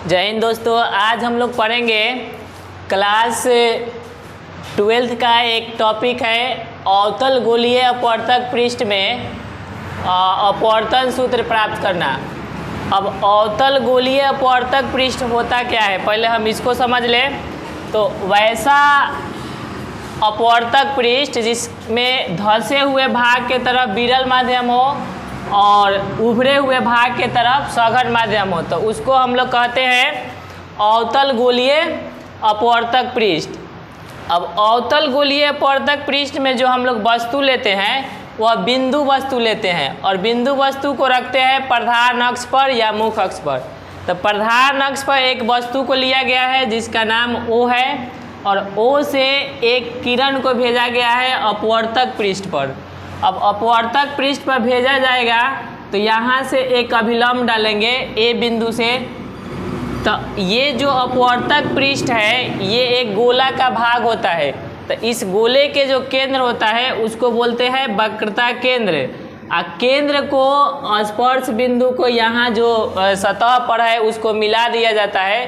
जय हिंद दोस्तों। आज हम लोग पढ़ेंगे क्लास 12th का एक टॉपिक है अवतल गोलीय अपवर्तक पृष्ठ में अपवर्तन सूत्र प्राप्त करना। अब अवतल गोलीय अपवर्तक पृष्ठ होता क्या है, पहले हम इसको समझ लें। तो वैसा अपवर्तक पृष्ठ जिसमें धंसे हुए भाग के तरफ विरल माध्यम हो और उभरे हुए भाग के तरफ सघन माध्यम हो, तो उसको हम लोग कहते हैं अवतल गोलीय अपवर्तक पृष्ठ। अब अवतल गोलीय अपवर्तक पृष्ठ में जो हम लोग वस्तु लेते हैं वह बिंदु वस्तु लेते हैं और बिंदु वस्तु को रखते हैं प्रधान अक्ष पर या मुख्य अक्ष पर। तो प्रधान अक्ष पर एक वस्तु को लिया गया है जिसका नाम O है और O से एक किरण को भेजा गया है अपवर्तक पृष्ठ पर। अब अपवर्तक पृष्ठ पर भेजा जाएगा तो यहाँ से एक अभिलंब डालेंगे A बिंदु से। तो ये जो अपवर्तक पृष्ठ है ये एक गोला का भाग होता है। तो इस गोले के जो केंद्र होता है उसको बोलते हैं वक्रता केंद्र। केंद्र को स्पर्श बिंदु को यहाँ जो सतह पर है उसको मिला दिया जाता है,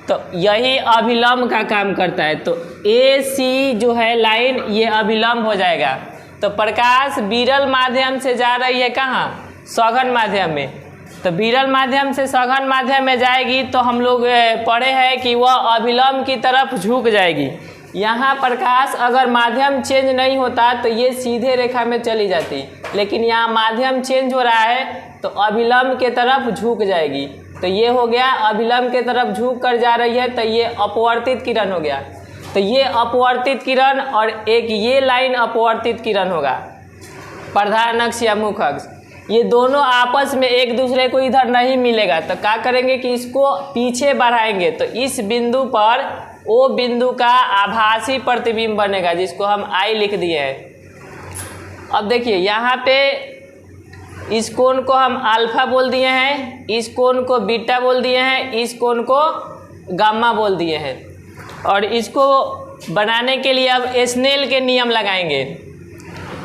तो यही अभिलंब का काम करता है। तो AC जो है लाइन ये अभिलंब हो जाएगा। तो प्रकाश विरल माध्यम से जा रही है कहाँ, सघन माध्यम में। तो विरल माध्यम से सघन माध्यम में जाएगी तो हम लोग पढ़े हैं कि वह अभिलंब की तरफ झुक जाएगी। यहाँ प्रकाश अगर माध्यम चेंज नहीं होता तो ये सीधे रेखा में चली जाती, लेकिन यहाँ माध्यम चेंज हो रहा है तो अभिलंब के तरफ झुक जाएगी। तो ये हो गया अभिलंब के तरफ झुक कर जा रही है, तो ये अपवर्तित किरण हो गया। तो ये अपवर्तित किरण और एक ये लाइन अपवर्तित किरण होगा, प्रधान अक्ष या मुख्य अक्ष। ये दोनों आपस में एक दूसरे को इधर नहीं मिलेगा, तो क्या करेंगे कि इसको पीछे बढ़ाएंगे। तो इस बिंदु पर O बिंदु का आभासी प्रतिबिंब बनेगा जिसको हम I लिख दिए हैं। अब देखिए यहाँ पे इस कोण को हम अल्फा बोल दिए हैं, इस कोण को बीटा बोल दिए हैं, इस कोण को गामा बोल दिए हैं। और इसको बनाने के लिए अब स्नेल के नियम लगाएंगे।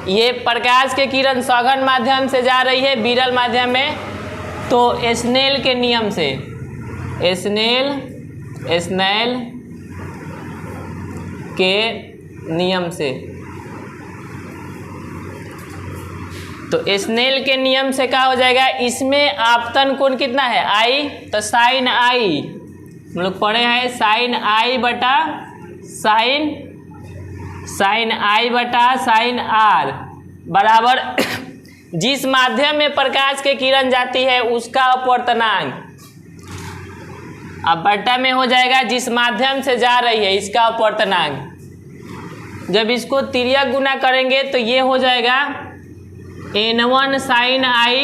ये प्रकाश के किरण सघन माध्यम से जा रही है विरल माध्यम में, तो स्नेल के नियम से स्नेल के नियम से, तो स्नेल के नियम से क्या हो जाएगा, इसमें आपतन कोण कितना है I, तो साइन I हम लोग पढ़े हैं साइन I बटा साइन R बराबर जिस माध्यम में प्रकाश के किरण जाती है उसका अपवर्तनांक, अब बटा में हो जाएगा जिस माध्यम से जा रही है इसका अपवर्तनांक। जब इसको तिर्यक गुना करेंगे तो ये हो जाएगा N1 साइन I,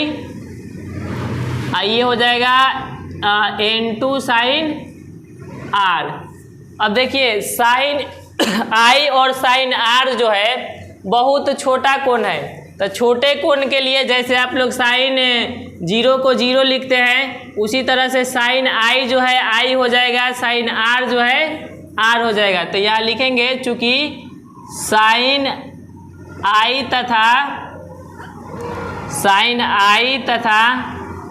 ये हो जाएगा N2 साइन R। अब देखिए साइन I और साइन R जो है बहुत छोटा कोण है, तो छोटे कोण के लिए जैसे आप लोग साइन 0 को 0 लिखते हैं उसी तरह से साइन I जो है I हो जाएगा, साइन R जो है R हो जाएगा। तो यहाँ लिखेंगे चूँकि साइन I तथा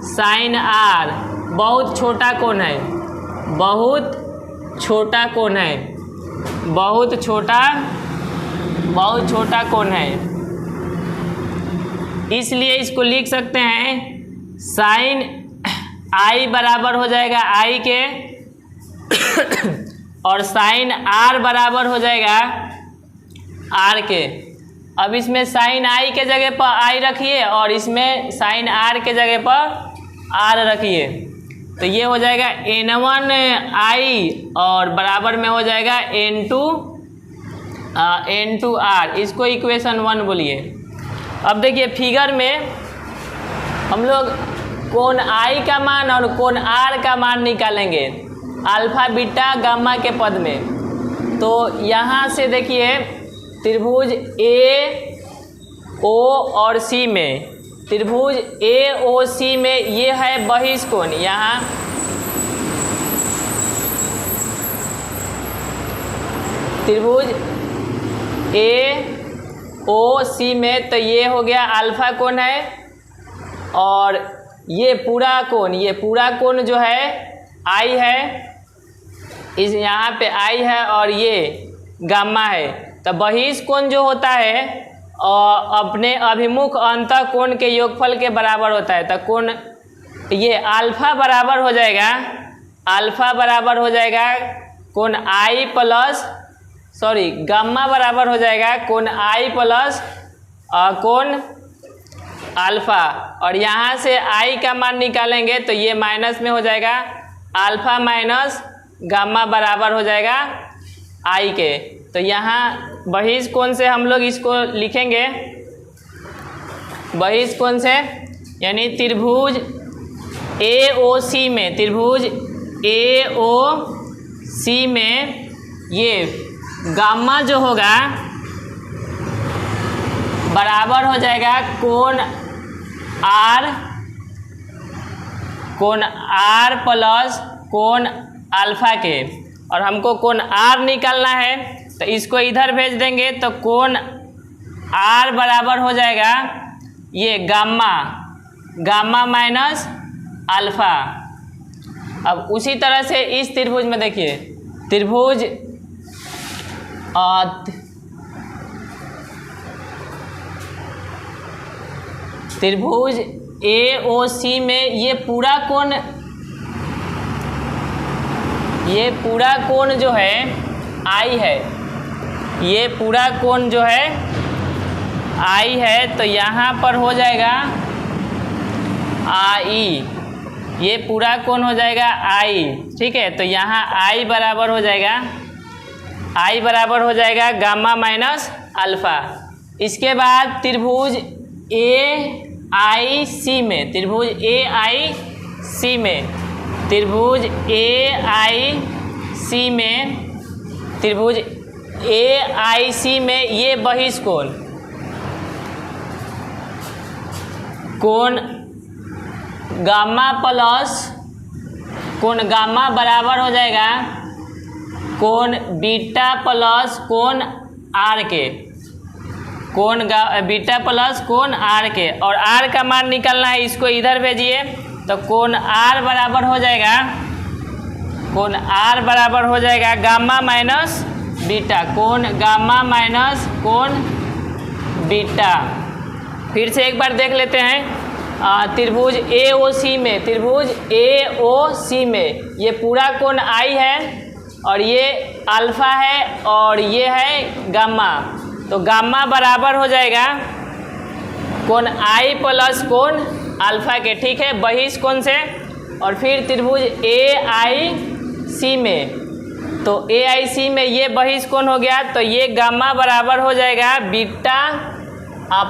साइन R बहुत छोटा कोण है, बहुत छोटा कोण है, इसलिए इसको लिख सकते हैं साइन I बराबर हो जाएगा I के और साइन R बराबर हो जाएगा R के। अब इसमें साइन I के जगह पर I रखिए और इसमें साइन R के जगह पर R रखिए, तो ये हो जाएगा N1 I और बराबर में हो जाएगा N2 R। इसको इक्वेशन 1 बोलिए। अब देखिए फिगर में हम लोग कोण I का मान और कोण R का मान निकालेंगे अल्फा बीटा गामा के पद में। तो यहाँ से देखिए त्रिभुज AO और C में, त्रिभुज AOC में ये है बहिष्कोण, यहाँ त्रिभुज AOC में, तो ये हो गया अल्फा कोण है और ये पूरा कोण जो है आई है, इस यहाँ पे आई है और ये गामा है। तो बहिष्कोण जो होता है अपने अभिमुख अंतः कोण के योगफल के बराबर होता है। तो कोण ये अल्फा बराबर हो जाएगा, अल्फा बराबर हो जाएगा कोण आई प्लस गामा बराबर हो जाएगा कोण आई प्लस कोण अल्फा। और यहाँ से आई का मान निकालेंगे तो ये माइनस में हो जाएगा, अल्फा माइनस गामा बराबर हो जाएगा आई के। तो यहाँ बहिष्कोण से हम लोग इसको लिखेंगे, बहिष्कोण से यानी त्रिभुज AOC में, त्रिभुज AOC में ये गामा जो होगा बराबर हो जाएगा कोण R प्लस कोण अल्फा के। और हमको कोण R निकालना है तो इसको इधर भेज देंगे तो कोण R बराबर हो जाएगा ये गामा माइनस अल्फा। अब उसी तरह से इस त्रिभुज में देखिए, त्रिभुज AOC में ये पूरा कोण जो है आई है, ये पूरा कोण जो है आई है। तो यहाँ पर हो जाएगा आई, ये पूरा कोण हो जाएगा आई, ठीक है। तो यहाँ आई बराबर हो जाएगा गामा माइनस अल्फा। इसके बाद त्रिभुज AIC में, त्रिभुज AIC में ये बहिष्कोण कोण गामा बराबर हो जाएगा कोण बीटा प्लस कोण आर के, बीटा प्लस कोण आर के। और आर का मान निकालना है, इसको इधर भेजिए तो कोण आर बराबर हो जाएगा गामा माइनस बीटा, कोण गामा माइनस कोण बीटा। फिर से एक बार देख लेते हैं, त्रिभुज AOC में ये पूरा कोण आई है और ये अल्फा है और ये है गामा। तो गामा बराबर हो जाएगा कोण आई प्लस कोण अल्फा के, ठीक है, बहिष्कोण से। और फिर त्रिभुज AIC में, तो AIC में ये बहिष्कोण हो गया तो ये गामा बराबर हो जाएगा बीटा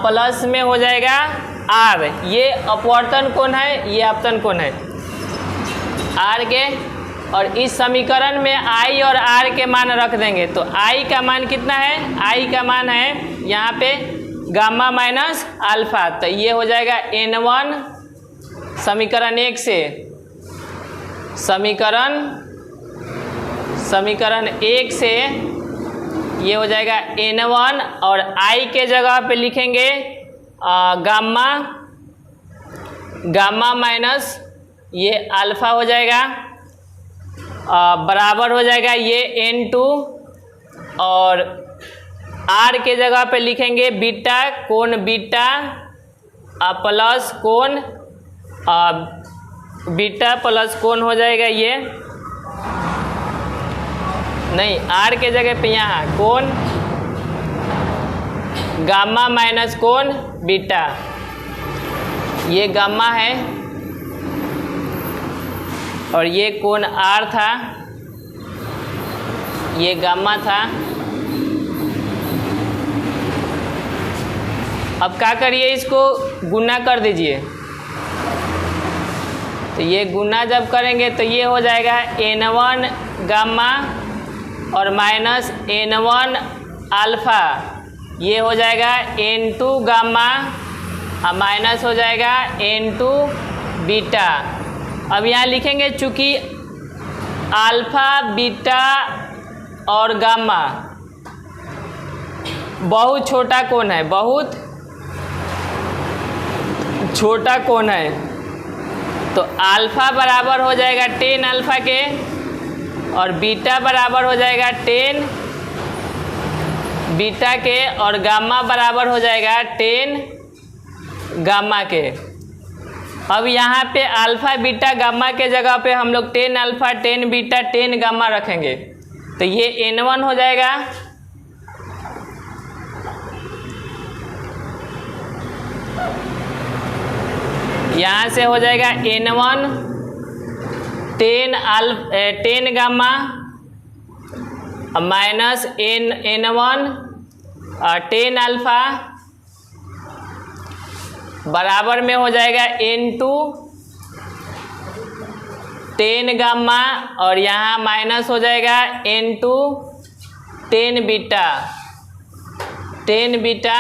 प्लस में हो जाएगा आर, ये अपवर्तन कोण है, ये अपतन कोण है आर के। और इस समीकरण में आई और आर के मान रख देंगे तो आई का मान कितना है, आई का मान है यहाँ पे गामा माइनस अल्फा। तो ये हो जाएगा N1 समीकरण 1 से, समीकरण 1 से ये हो जाएगा N1 और आई के जगह पे लिखेंगे गामा माइनस ये अल्फा हो जाएगा, बराबर हो जाएगा ये N2 और R के जगह पे लिखेंगे बीटा, कोण बीटा प्लस कोण बीटा प्लस कोण हो जाएगा ये, नहीं R के जगह पे यहाँ कोण गामा माइनस कोण बीटा, ये गामा है और ये कोण R था, ये गामा था। अब क्या करिए, इसको गुना कर दीजिए। तो ये गुना जब करेंगे तो ये हो जाएगा N1 गामा और माइनस N1 अल्फा, ये हो जाएगा N2 गामा और माइनस हो जाएगा N2 बीटा। अब यहाँ लिखेंगे चूँकि अल्फा बीटा और गामा बहुत छोटा कोण है, बहुत छोटा कोण है, तो अल्फ़ा बराबर हो जाएगा 10 अल्फ़ा के और बीटा बराबर हो जाएगा 10 बीटा के और गामा बराबर हो जाएगा 10 गामा के। अब यहाँ पे अल्फ़ा बीटा गामा के जगह पे हम लोग 10 अल्फ़ा 10 बीटा 10 गामा रखेंगे, तो ये N1 हो जाएगा। यहाँ से हो जाएगा N1 10 gamma minus N1 10 alpha बराबर में हो जाएगा N2 10 गामा और यहाँ माइनस हो जाएगा N2 10 बीटा 10 बीटा।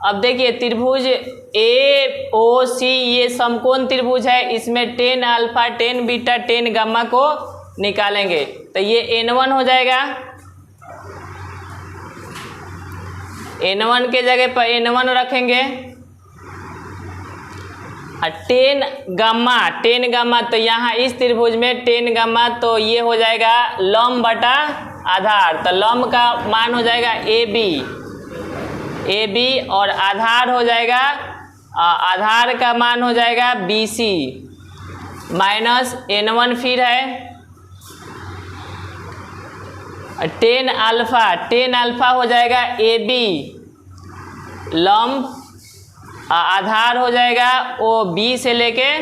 अब देखिए त्रिभुज AOC ये समकोण त्रिभुज है, इसमें 10 अल्फ़ा 10 बीटा 10 गामा को निकालेंगे, तो ये N1 हो जाएगा। N1 के जगह पर N1 रखेंगे। 10 गामा तो यहाँ इस त्रिभुज में 10 गामा तो ये हो जाएगा लंब बटा आधार, तो लंब का मान हो जाएगा AB और आधार हो जाएगा आधार का मान हो जाएगा BC माइनस N1 फिर है 10 अल्फ़ा हो जाएगा AB लंब आधार हो जाएगा ओ B से लेके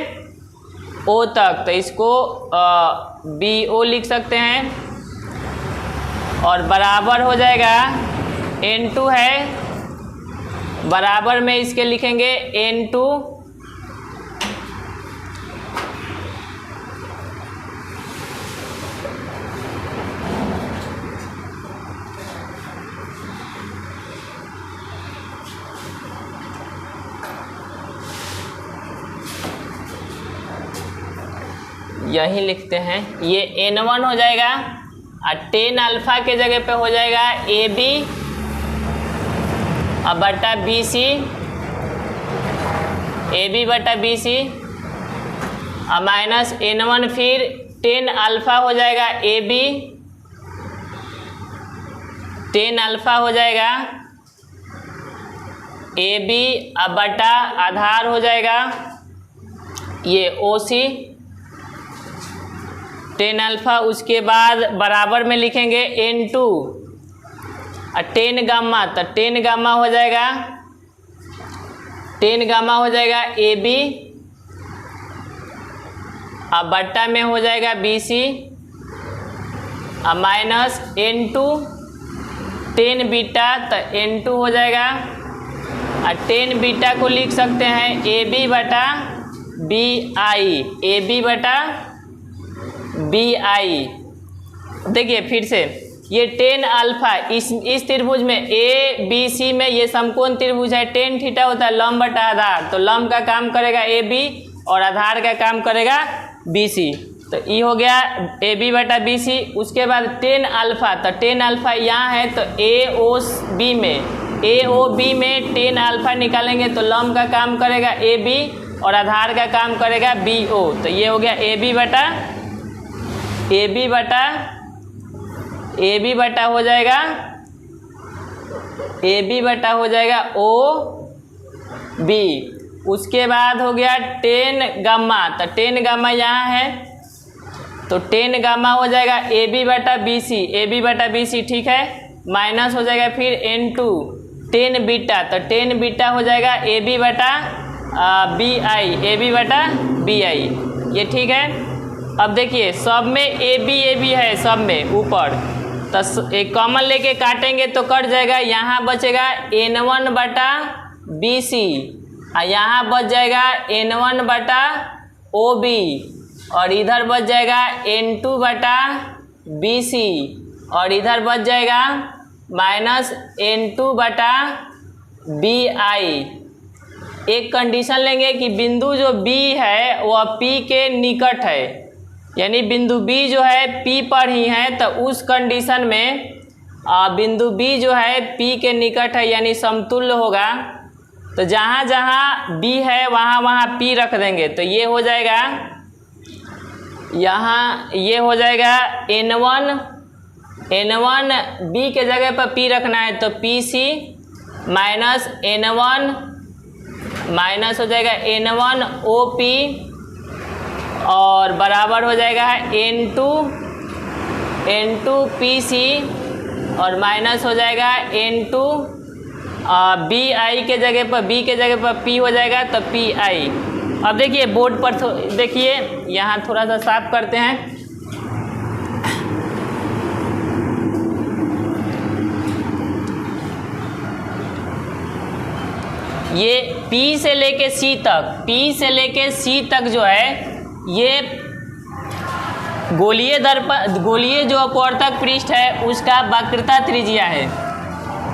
O तक, तो इसको BO लिख सकते हैं और बराबर हो जाएगा N2 है, बराबर में इसके लिखेंगे N2 यही लिखते हैं, ये N1 हो जाएगा और 10 अल्फ़ा के जगह पे हो जाएगा AB अब बटा BC AB बटा BC और माइनस N1 फिर 10 अल्फ़ा हो जाएगा AB 10 अल्फ़ा हो जाएगा AB अब बटा आधार हो जाएगा ये OC 10 अल्फ़ा, उसके बाद बराबर में लिखेंगे N2 और 10 गामा, तो 10 गामा हो जाएगा 10 गामा हो जाएगा AB अब बट्टा में हो जाएगा BC और माइनस N2 10 बीटा, तो N2 हो जाएगा और 10 बीटा को लिख सकते हैं AB बटा BI AB बटा BI। देखिए फिर से ये 10 अल्फ़ा इस त्रिभुज में ABC में ये समकोण त्रिभुज है, 10 थीटा होता है लंब बटा आधार, तो लंब का काम करेगा AB और आधार का काम करेगा BC, तो ये हो गया AB बटा BC। उसके बाद 10 अल्फ़ा, तो 10 अल्फ़ा यहाँ है तो AOB में 10 अल्फ़ा निकालेंगे तो लंब का काम करेगा AB और आधार का काम करेगा BO, तो ये हो गया AB बटा हो जाएगा AB बटा हो जाएगा OB। उसके बाद हो गया 10 गामा, तो 10 गामा यहाँ है तो 10 गामा हो जाएगा AB बटा BC ठीक है, माइनस हो जाएगा फिर N2 10 बीटा, तो 10 बीटा हो जाएगा AB बटा BI ये ठीक है। अब देखिए सब में AB है, सब में ऊपर, तो एक कॉमन लेके काटेंगे तो कट जाएगा, यहाँ बचेगा N1 बटा BC और यहाँ बच जाएगा N1 बटा OB और इधर बच जाएगा N2 बटा BC और इधर बच जाएगा माइनस N2 बटा BI। एक कंडीशन लेंगे कि बिंदु जो B है वह P के निकट है, यानी बिंदु B जो है P पर ही है, तो उस कंडीशन में बिंदु B जो है P के निकट है यानी समतुल्य होगा, तो जहाँ जहाँ B है वहाँ वहाँ P रख देंगे। तो ये हो जाएगा, यहाँ ये हो जाएगा N1 B के जगह पर P रखना है तो PC माइनस N1 माइनस हो जाएगा N1 OP और बराबर हो जाएगा N2 PC और माइनस हो जाएगा N2 BI के जगह पर P हो जाएगा तो PI। अब देखिए बोर्ड पर देखिए, यहाँ थोड़ा सा साफ करते हैं। ये P से लेके C तक जो है ये गोलीय जो अपवर्तक पृष्ठ है उसका वक्रता त्रिज्या है।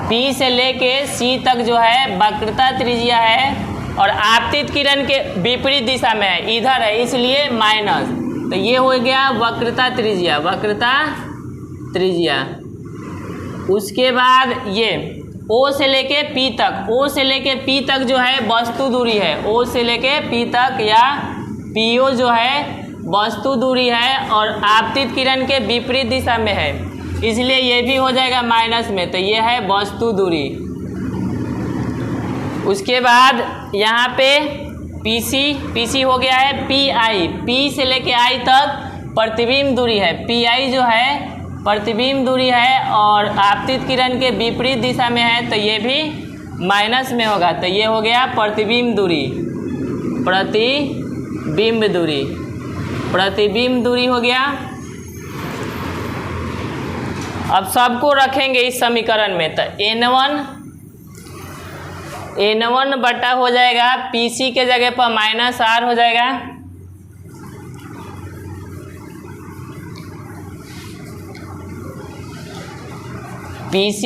P से लेके C तक जो है वक्रता त्रिज्या है और आपतित किरण के विपरीत दिशा में है, इधर है, इसलिए माइनस। तो ये हो गया वक्रता त्रिज्या। उसके बाद ये O से लेके P तक जो है वस्तु दूरी है, O से लेके P तक या PO जो है वस्तु दूरी है और आपतित किरण के विपरीत दिशा में है, इसलिए ये भी हो जाएगा माइनस में। तो ये है वस्तु दूरी। उसके बाद यहाँ पे PC हो गया है PI, P से लेके I तक प्रतिबिंब दूरी है, PI जो है प्रतिबिंब दूरी है और आपतित किरण के विपरीत दिशा में है, तो ये भी माइनस में होगा। तो ये हो गया प्रतिबिंब दूरी हो गया। अब सबको रखेंगे इस समीकरण में, तो N1 बटा हो जाएगा PC के जगह पर माइनस R हो जाएगा, PC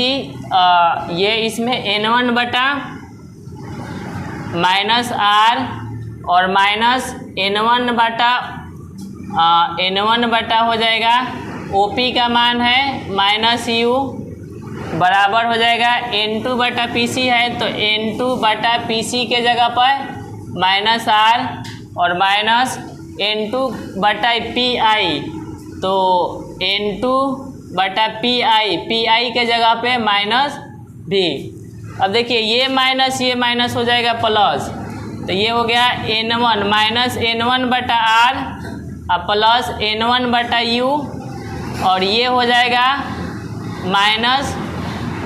ये इसमें N1 बटा माइनस R और माइनस N1 बटा हो जाएगा OP का मान है माइनस U बराबर हो जाएगा N2 बटा PC है, तो N2 बटा PC के जगह पर माइनस R और माइनस N2 बटा PI, तो N2 बटा PI के जगह पे माइनस V। अब देखिए ये माइनस हो जाएगा प्लस, तो ये हो गया N1 माइनस N1 बटा R और प्लस N1 बटा U और ये हो जाएगा माइनस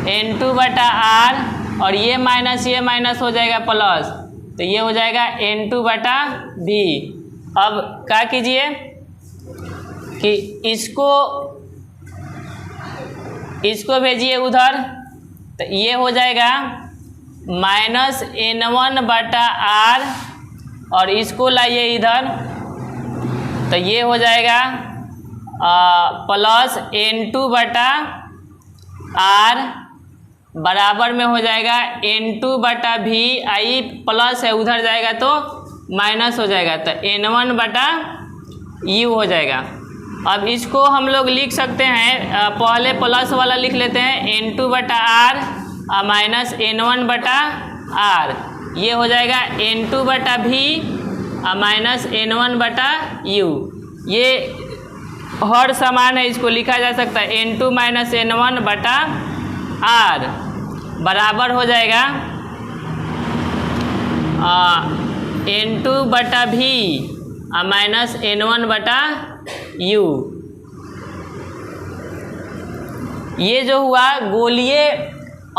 N2 बटा R और ये माइनस हो जाएगा प्लस, तो ये हो जाएगा N2 बटा V। अब क्या कीजिए कि इसको भेजिए उधर, तो ये हो जाएगा माइनस N1 बटा R और इसको लाइए इधर, तो ये हो जाएगा प्लस N2 बटा R बराबर में हो जाएगा N2 बटा VI प्लस है, उधर जाएगा तो माइनस हो जाएगा, तो N1 बटा U हो जाएगा। अब इसको हम लोग लिख सकते हैं, पहले प्लस वाला लिख लेते हैं N2 बटा R माइनस N1 बटा R, ये हो जाएगा N2 बटा V माइनस N1 बटा U। ये हर समान है, इसको लिखा जा सकता है N2 माइनस N1 बटा R बराबर हो जाएगा N2 बटा V माइनस N1 बटा U। ये जो हुआ गोलीय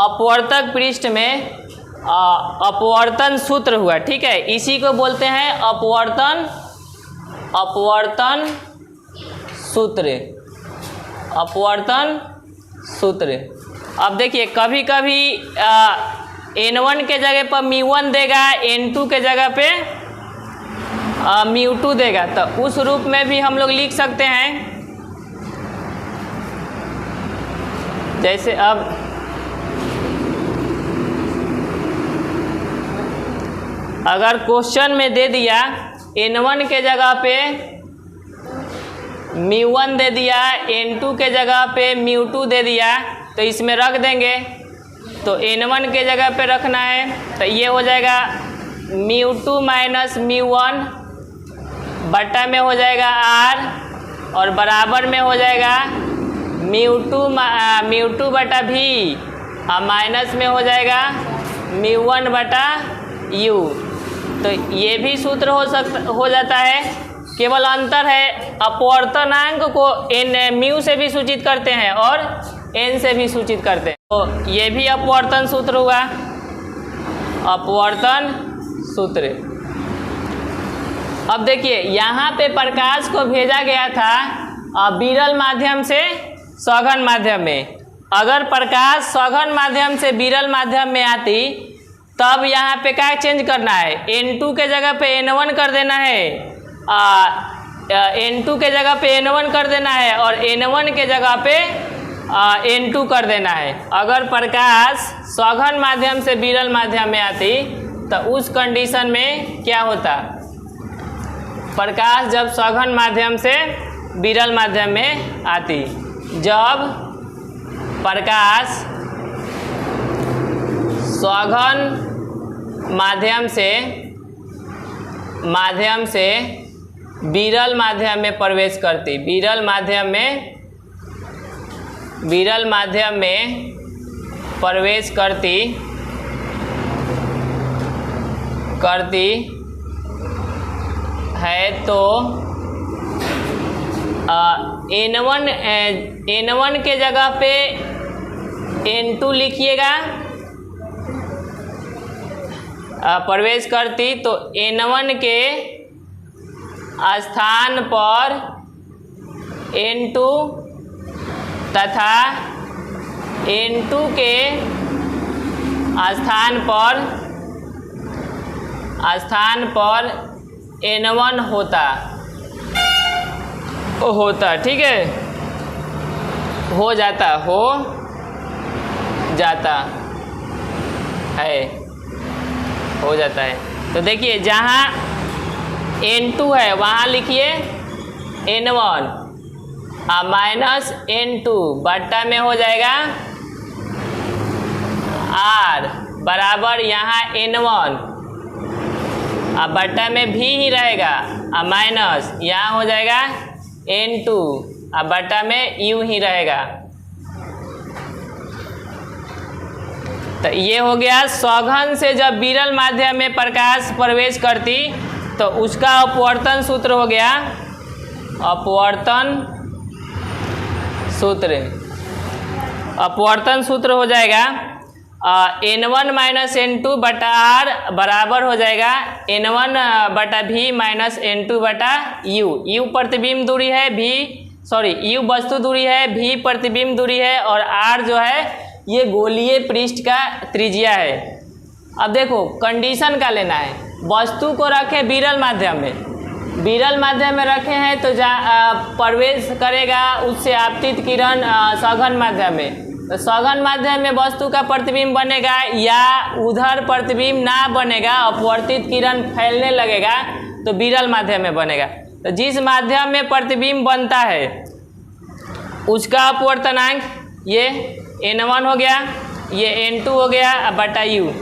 अपवर्तक पृष्ठ में अपवर्तन सूत्र हुआ, ठीक है, इसी को बोलते हैं अपवर्तन सूत्र। अब देखिए कभी कभी N1 के जगह पर μ1 देगा, N2 के जगह पे μ2 देगा, तो उस रूप में भी हम लोग लिख सकते हैं। जैसे अब अगर क्वेश्चन में दे दिया N1 के जगह पे μ1 दे दिया, N2 के जगह पे μ2 दे दिया, तो इसमें रख देंगे तो n1 के जगह पे रखना है, तो ये हो जाएगा μ2 माइनस μ1 बटा में हो जाएगा r और बराबर में हो जाएगा μ2 बटा v और माइनस में हो जाएगा μ1 बटा u। तो ये भी सूत्र हो जाता है, केवल अंतर है अपवर्तनांक को μ से भी सूचित करते हैं और n से भी सूचित करते हैं। तो ये भी अपवर्तन सूत्र हुआ, अपवर्तन सूत्र। अब देखिए यहाँ पे प्रकाश को भेजा गया था विरल माध्यम से सघन माध्यम में। अगर प्रकाश सघन माध्यम से विरल माध्यम में आती तब यहाँ पे क्या चेंज करना है, n2 के जगह पे n1 कर देना है, n2 के जगह पे n1 कर देना है और n1 के जगह पे n2 कर देना है। अगर प्रकाश सघन माध्यम से विरल माध्यम में आती तो उस कंडीशन में क्या होता, प्रकाश जब सघन माध्यम से विरल माध्यम में आती, जब प्रकाश सघन माध्यम से विरल माध्यम में प्रवेश करती, विरल माध्यम में प्रवेश करती है तो n1 के जगह पे n2 लिखिएगा, प्रवेश करती तो n1 के स्थान पर n2 तथा n2 के स्थान पर n1 होता, ठीक है, हो जाता है। तो देखिए जहाँ n2 है वहाँ लिखिए n1 माइनस n2 बट्टा में हो जाएगा r बराबर यहाँ n1 बट्टा में भी ही रहेगा माइनस यहाँ हो जाएगा n2 बट्टा में u ही रहेगा। तो ये हो गया सघन से जब विरल माध्यम में प्रकाश प्रवेश करती तो उसका अपवर्तन सूत्र हो गया, अपवर्तन सूत्र हो जाएगा n1 माइनस n2 बटा r बराबर हो जाएगा n1 बटा v माइनस n2 बटा u प्रतिबिंब दूरी है, u वस्तु दूरी है, v प्रतिबिंब दूरी है और r जो है ये गोलीय पृष्ठ का त्रिज्या है। अब देखो कंडीशन का लेना है, वस्तु को रखें विरल माध्यम में रखे हैं तो प्रवेश करेगा उससे आपतित किरण सघन माध्यम में, तो सघन माध्यम में वस्तु का प्रतिबिंब बनेगा या उधर प्रतिबिंब ना बनेगा, अपवर्तित किरण फैलने लगेगा तो विरल माध्यम में बनेगा। तो जिस माध्यम में प्रतिबिंब बनता है उसका अपवर्तनांक ये n1 हो गया, ये n2 हो गया बटा u।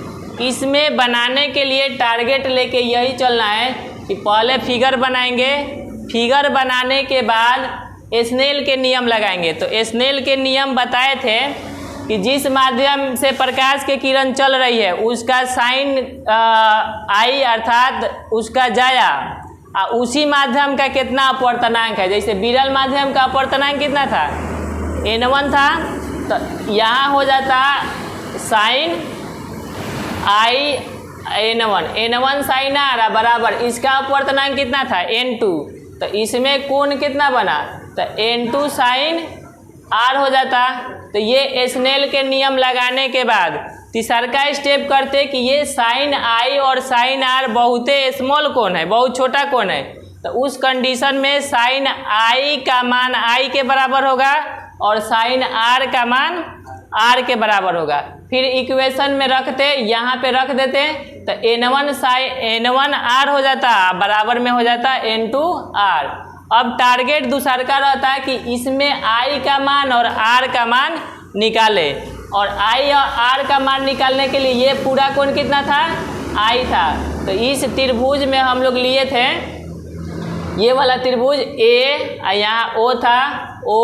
इसमें बनाने के लिए टारगेट लेके यही चलना है कि पहले फिगर बनाएंगे, फिगर बनाने के बाद स्नेल के नियम लगाएंगे। तो स्नेल के नियम बताए थे कि जिस माध्यम से प्रकाश की किरण चल रही है उसका साइन आई अर्थात उसका जाया उसी माध्यम का कितना अपवर्तनांक है। जैसे विरल माध्यम का अपवर्तनांक कितना था, n1 था, तो यहाँ हो जाता sign I n1 sign are बराबर इसका अपवर्तनांक कितना था n2, तो इसमें कोण कितना बना, तो n2 साइन आर हो जाता। तो ये स्नेल के नियम लगाने के बाद तीसरा स्टेप करते कि ये साइन आई और साइन आर बहुते स्मॉल कोण है, बहुत छोटा कोण है, तो उस कंडीशन में साइन आई का मान आई के बराबर होगा और साइन आर का मान आर के बराबर होगा। फिर इक्वेशन में रखते, यहाँ पे रख देते तो n1 आर हो जाता, बराबर में हो जाता n2 आर। अब टारगेट दूसरा का रहता है कि इसमें आई का मान और आर का मान निकाले। और आई और आर का मान निकालने के लिए ये पूरा कोण कितना था, आई था। तो इस त्रिभुज में हम लोग लिए थे ये वाला त्रिभुज ए, यहाँ ओ था, ओ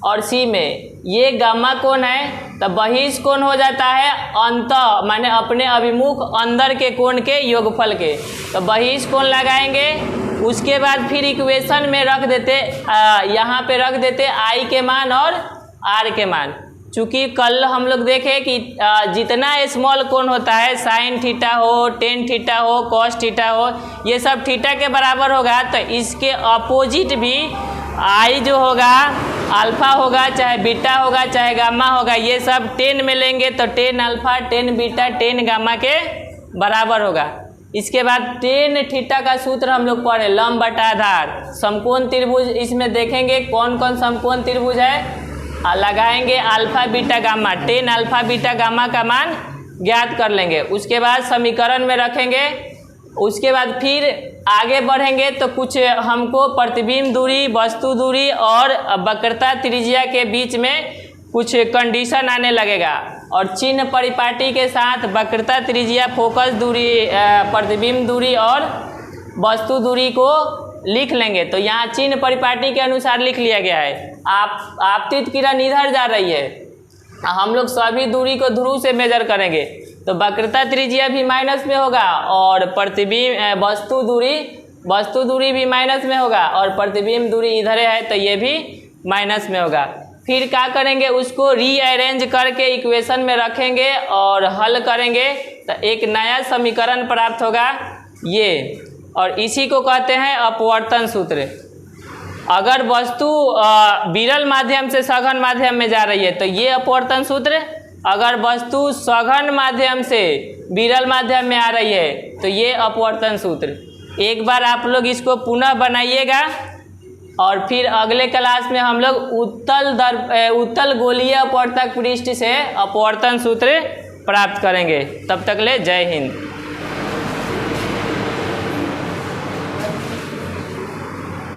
और सी में ये गामा कोण है, तो बहिष कोण हो जाता है अंत माने अपने अभिमुख अंदर के कोण के योगफल के। तो बहिष कोण लगाएंगे, उसके बाद फिर इक्वेशन में रख देते, यहाँ पे रख देते आई के मान और आर के मान। चूँकि कल हम लोग देखे कि जितना स्मॉल कोण होता है, साइन थीटा हो, टेन थीटा हो, कॉस थीटा हो, ये सब थीटा के बराबर होगा। तो इसके अपोजिट भी आई जो होगा, अल्फा होगा, चाहे बीटा होगा, चाहे गामा होगा, ये सब 10 में लेंगे तो 10 अल्फा, 10 बीटा, 10 गामा के बराबर होगा। इसके बाद 10 थीटा का सूत्र हम लोग पढ़े, लंब बटा आधार, समकोण त्रिभुज। इसमें देखेंगे कौन कौन समकोण त्रिभुज है, लगाएंगे alpha beta gamma, 10 alpha beta gamma का मान ज्ञात कर लेंगे। उसके बाद समीकरण में रखेंगे। उसके बाद फिर आगे बढ़ेंगे तो कुछ हमको प्रतिबिंब दूरी, वस्तु दूरी और वक्रता त्रिज्या के बीच में कुछ कंडीशन आने लगेगा, और चिन्ह परिपाटी के साथ वक्रता त्रिज्या, फोकस दूरी, प्रतिबिंब दूरी और वस्तु दूरी को लिख लेंगे। तो यहाँ चिन्ह परिपाटी के अनुसार लिख लिया गया है। आपतित किरण इधर जा रही है, हम लोग सभी दूरी को ध्रुव से मेजर करेंगे, तो वक्रता त्रिज्या भी माइनस में होगा और प्रतिबिंब वस्तु दूरी भी माइनस में होगा, और प्रतिबिंब दूरी इधर है तो ये भी माइनस में होगा। फिर क्या करेंगे, उसको रीअरेंज करके इक्वेशन में रखेंगे और हल करेंगे तो एक नया समीकरण प्राप्त होगा ये, और इसी को कहते हैं अपवर्तन सूत्र। अगर वस्तु विरल माध्यम से सघन माध्यम में जा रही है तो ये अपवर्तन सूत्र, अगर वस्तु सघन माध्यम से विरल माध्यम में आ रही है तो ये अपवर्तन सूत्र। एक बार आप लोग इसको पुनः बनाइएगा और फिर अगले क्लास में हम लोग उत्तल गोलीय अपवर्तक पृष्ठ से अपवर्तन सूत्र प्राप्त करेंगे। तब तक ले जय हिंद।